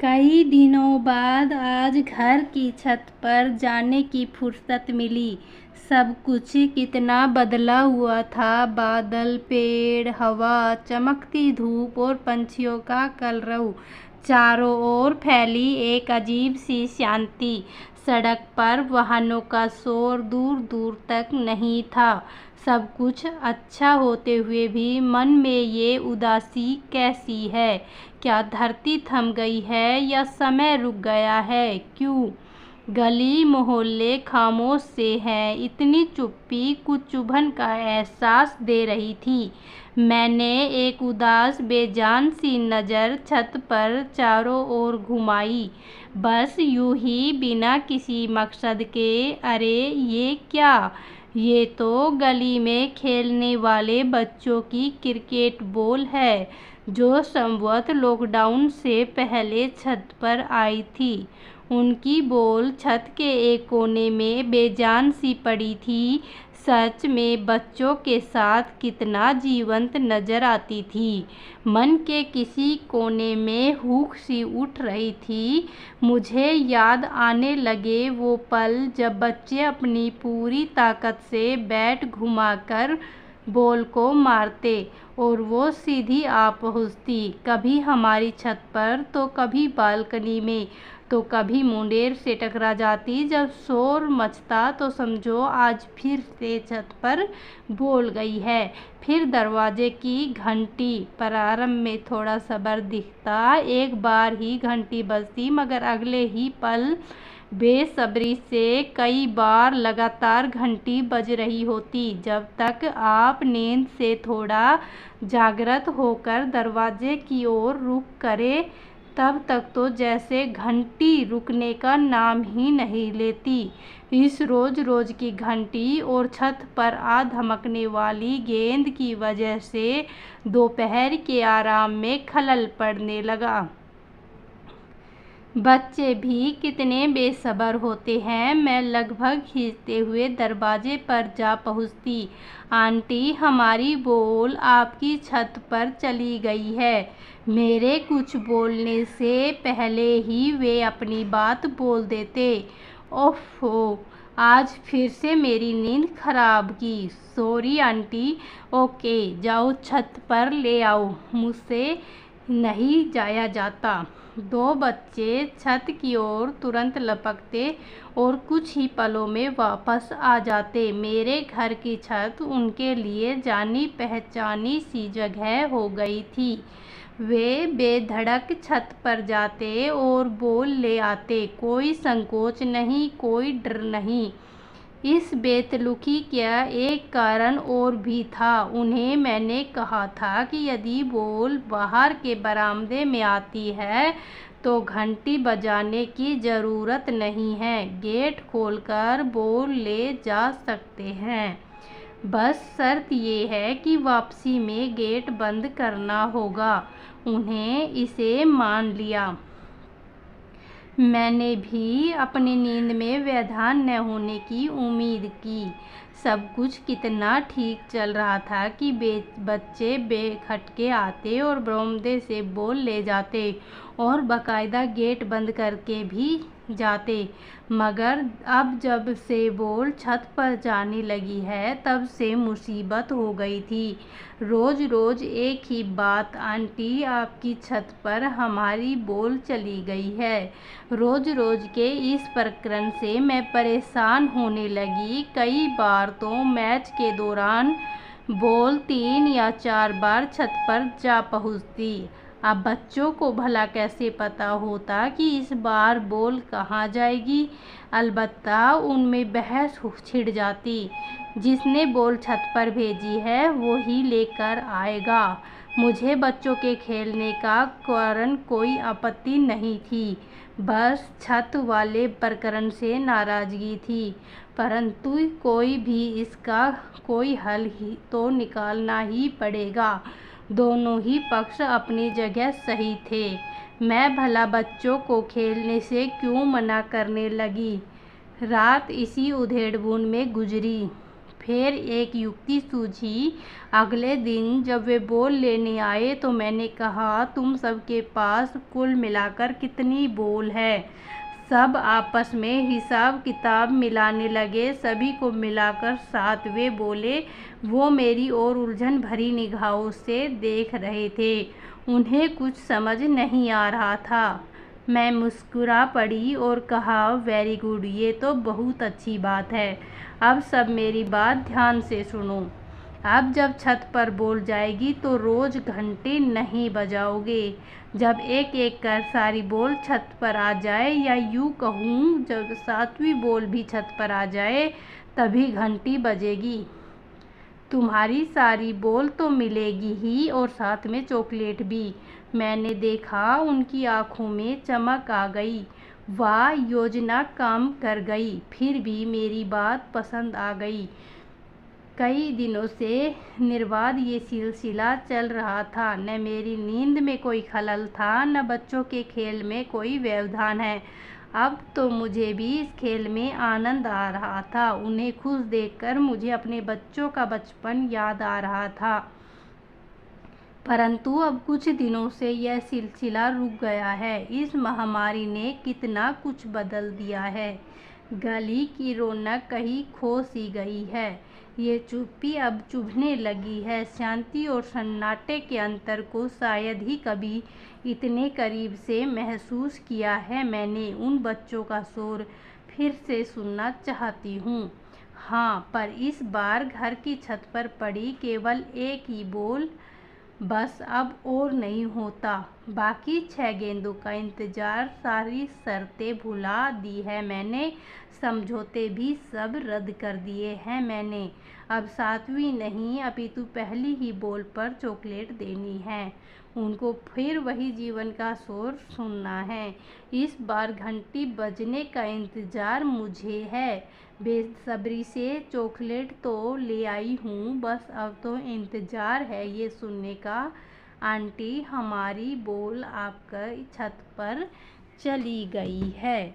कई दिनों बाद आज घर की छत पर जाने की फुर्सत मिली। सब कुछ कितना बदला हुआ था। बादल, पेड़, हवा, चमकती धूप और पंछियों का कलरव। चारों ओर फैली एक अजीब सी शांति। सड़क पर वाहनों का शोर दूर दूर तक नहीं था। सब कुछ अच्छा होते हुए भी मन में ये उदासी कैसी है? क्या धरती थम गई है या समय रुक गया है? क्यों गली मोहल्ले खामोश से हैं? इतनी चुप्पी कुछ चुभन का एहसास दे रही थी। मैंने एक उदास बेजान सी नज़र छत पर चारों ओर घुमाई, बस यूं ही बिना किसी मकसद के। अरे ये क्या? ये तो गली में खेलने वाले बच्चों की क्रिकेट बॉल है, जो संभवतः लॉकडाउन से पहले छत पर आई थी। उनकी बॉल छत के एक कोने में बेजान सी पड़ी थी। सच में बच्चों के साथ कितना जीवंत नजर आती थी। मन के किसी कोने में हुक सी उठ रही थी। मुझे याद आने लगे वो पल जब बच्चे अपनी पूरी ताकत से बैट घुमाकर बॉल को मारते और वो सीधी आ पहुंचती, कभी हमारी छत पर तो कभी बालकनी में, तो कभी मुंडेर से टकरा जाती। जब शोर मचता तो समझो आज फिर से छत पर बोल गई है। फिर दरवाजे की घंटी। प्रारंभ में थोड़ा सब्र दिखता, एक बार ही घंटी बजती, मगर अगले ही पल बेसब्री से कई बार लगातार घंटी बज रही होती। जब तक आप नींद से थोड़ा जागृत होकर दरवाजे की ओर रुख करें, तब तक तो जैसे घंटी रुकने का नाम ही नहीं लेती। इस रोज रोज की घंटी और छत पर आ धमकने वाली गेंद की वजह से दोपहर के आराम में खलल पड़ने लगा। बच्चे भी कितने बेसब्र होते हैं। मैं लगभग खींचते हुए दरवाजे पर जा पहुंचती। आंटी, हमारी बॉल आपकी छत पर चली गई है। मेरे कुछ बोलने से पहले ही वे अपनी बात बोल देते। ओफो, आज फिर से मेरी नींद खराब की। Sorry aunty. ओके, जाओ छत पर ले आओ, मुझसे नहीं जाया जाता। दो बच्चे छत की ओर तुरंत लपकते और कुछ ही पलों में वापस आ जाते। मेरे घर की छत उनके लिए जानी पहचानी सी जगह हो गई थी। वे बेधड़क छत पर जाते और बॉल ले आते। कोई संकोच नहीं, कोई डर नहीं। इस बेतलुकी का एक कारण और भी था। उन्हें मैंने कहा था कि यदि बॉल बाहर के बरामदे में आती है तो घंटी बजाने की ज़रूरत नहीं है, गेट खोलकर बॉल ले जा सकते हैं। बस शर्त ये है कि वापसी में गेट बंद करना होगा। उन्हें इसे मान लिया। मैंने भी अपनी नींद में व्यवधान न होने की उम्मीद की। सब कुछ कितना ठीक चल रहा था कि बच्चे बेखटके आते और बरामदे से बॉल ले जाते और बाकायदा गेट बंद करके भी जाते। मगर अब जब से बॉल छत पर जाने लगी है, तब से मुसीबत हो गई थी। रोज रोज एक ही बात, आंटी आपकी छत पर हमारी बॉल चली गई है। रोज रोज के इस प्रकरण से मैं परेशान होने लगी। कई बार तो मैच के दौरान बॉल 3 या 4 बार छत पर जा पहुंचती। अब बच्चों को भला कैसे पता होता कि इस बार बॉल कहाँ जाएगी? अलबत्ता उनमें बहस छिड़ जाती। जिसने बॉल छत पर भेजी है वो ही लेकर आएगा। मुझे बच्चों के खेलने का कारण कोई आपत्ति नहीं थी, बस छत वाले प्रकरण से नाराज़गी थी। परंतु इसका कोई हल ही तो निकालना ही पड़ेगा। दोनों ही पक्ष अपनी जगह सही थे। मैं भला बच्चों को खेलने से क्यों मना करने लगी? रात इसी उधेड़-बुन में गुजरी। फिर एक युक्ति सूझी। अगले दिन जब वे बॉल लेने आए तो मैंने कहा, तुम सबके पास कुल मिलाकर कितनी बॉल है? सब आपस में हिसाब किताब मिलाने लगे। सभी को मिलाकर 7 वे बोले। वो मेरी ओर उलझन भरी निगाहों से देख रहे थे। उन्हें कुछ समझ नहीं आ रहा था। मैं मुस्कुरा पड़ी और कहा, वेरी गुड, ये तो बहुत अच्छी बात है। अब सब मेरी बात ध्यान से सुनो। अब जब छत पर बॉल जाएगी तो रोज़ घंटे नहीं बजाओगे। जब एक एक कर सारी बॉल छत पर आ जाए, या यूँ कहूँ जब 7वीं बॉल भी छत पर आ जाए, तभी घंटी बजेगी। तुम्हारी सारी बॉल तो मिलेगी ही और साथ में चॉकलेट भी। मैंने देखा उनकी आंखों में चमक आ गई। वाह, योजना काम कर गई। फिर भी मेरी बात पसंद आ गई। कई दिनों से निर्बाध ये सिलसिला चल रहा था। न मेरी नींद में कोई खलल था, न बच्चों के खेल में कोई व्यवधान है। अब तो मुझे भी इस खेल में आनंद आ रहा था। उन्हें खुश देखकर मुझे अपने बच्चों का बचपन याद आ रहा था। परंतु अब कुछ दिनों से यह सिलसिला रुक गया है। इस महामारी ने कितना कुछ बदल दिया है। गली की रौनक कहीं खो सी गई है। ये चुप्पी अब चुभने लगी है। शांति और सन्नाटे के अंतर को शायद ही कभी इतने करीब से महसूस किया है मैंने। उन बच्चों का शोर फिर से सुनना चाहती हूँ। हाँ, पर इस बार घर की छत पर पड़ी केवल एक ही बॉल, बस अब और नहीं होता। बाकी 6 गेंदों का इंतज़ार, सारी शर्तें भुला दी है मैंने, समझौते भी सब रद्द कर दिए हैं मैंने। अब 7वीं नहीं, अपितु पहली ही बॉल पर चॉकलेट देनी है। उनको फिर वही जीवन का शोर सुनना है। इस बार घंटी बजने का इंतज़ार मुझे है। बेसब्री से चॉकलेट तो ले आई हूँ, बस अब तो इंतज़ार है ये सुनने का, आंटी हमारी बॉल आपकी छत पर चली गई है।